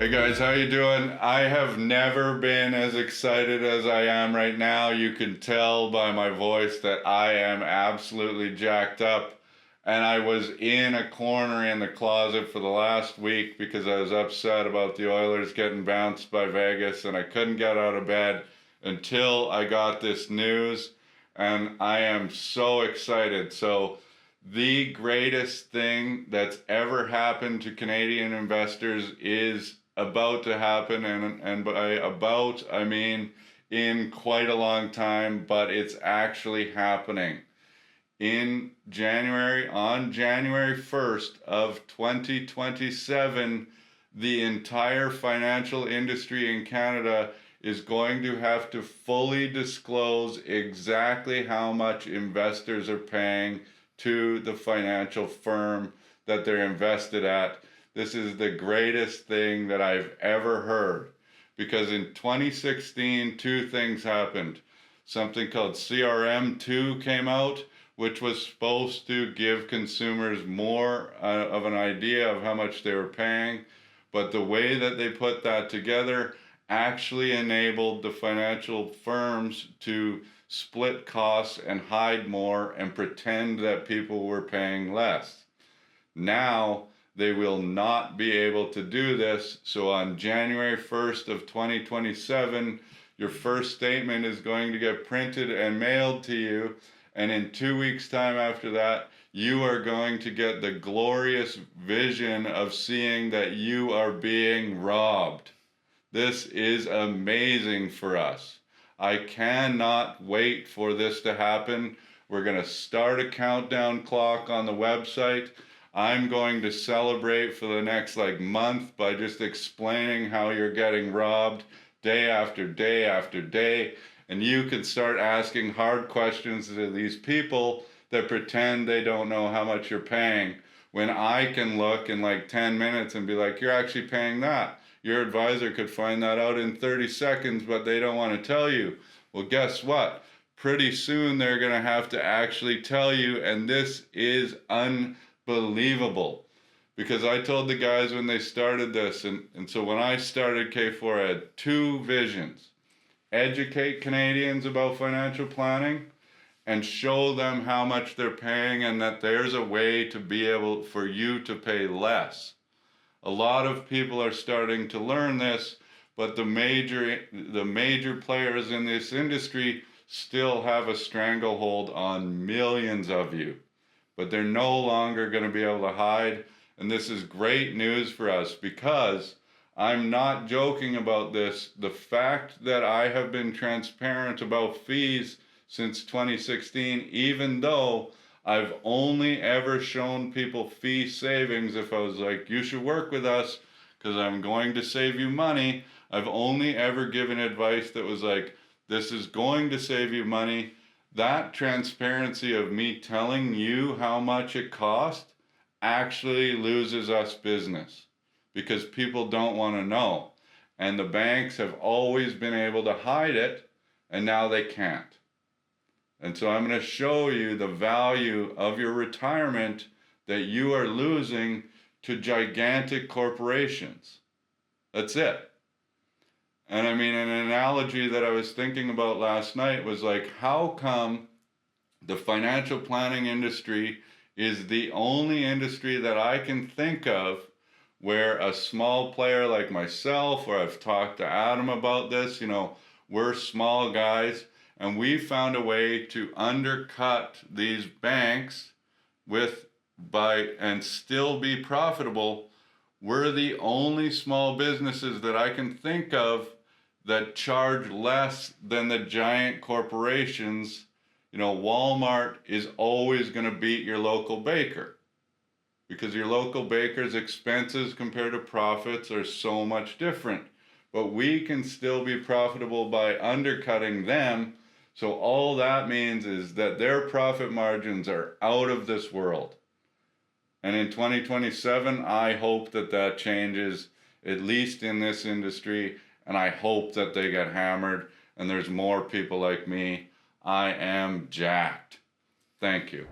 Hey guys, how you doing? I have never been as excited as I am right now. You can tell by my voice that I am absolutely jacked up. And I was in a corner in the closet for the last week because I was upset about the Oilers getting bounced by Vegas, and I couldn't get out of bed until I got this news, and I am so excited. So the greatest thing that's ever happened to Canadian investors is about to happen, and by about I mean in quite a long time, but it's actually happening. In January, on January 1st of 2027, the entire financial industry in Canada is going to have to fully disclose exactly how much investors are paying to the financial firm that they're invested at. This is the greatest thing that I've ever heard, because in 2016, two things happened. Something called CRM2 came out, which was supposed to give consumers more of an idea of how much they were paying. But the way that they put that together actually enabled the financial firms to split costs and hide more and pretend that people were paying less. Now they will not be able to do this. So on January 1st of 2027, your first statement is going to get printed and mailed to you. And in 2 weeks' time after that, you are going to get the glorious vision of seeing that you are being robbed. This is amazing for us. I cannot wait for this to happen. We're going to start a countdown clock on the website. I'm going to celebrate for the next month by just explaining how you're getting robbed day after day after day. And you can start asking hard questions to these people that pretend they don't know how much you're paying, when I can look in 10 minutes and be like, you're actually paying that. Your advisor could find that out in 30 seconds, but they don't want to tell you. Well, guess what? Pretty soon they're going to have to actually tell you, and this is unbelievable. Because I told the guys when they started this, and so when I started K4, I had two visions. Educate Canadians about financial planning and show them how much they're paying, and that there's a way to be able for you to pay less. A lot of people are starting to learn this, but the major players in this industry still have a stranglehold on millions of you. But they're no longer going to be able to hide, and this is great news for us, because I'm not joking about this. The fact that I have been transparent about fees since 2016, even though I've only ever shown people fee savings if I was like, you should work with us because I'm going to save you money. I've only ever given advice that was like, this is going to save you money. That transparency of me telling you how much it cost actually loses us business, because people don't want to know. And the banks have always been able to hide it, and now they can't. And so I'm going to show you the value of your retirement that you are losing to gigantic corporations. That's it. And I mean, an analogy that I was thinking about last night was like, how come the financial planning industry is the only industry that I can think of where a small player like myself, or I've talked to Adam about this, we're small guys, and we found a way to undercut these banks and still be profitable. We're the only small businesses that I can think of that charge less than the giant corporations. Walmart is always going to beat your local baker, because your local baker's expenses compared to profits are so much different. But we can still be profitable by undercutting them. So all that means is that their profit margins are out of this world. And in 2027, I hope that that changes, at least in this industry. And I hope that they get hammered and there's more people like me. I am jacked. Thank you.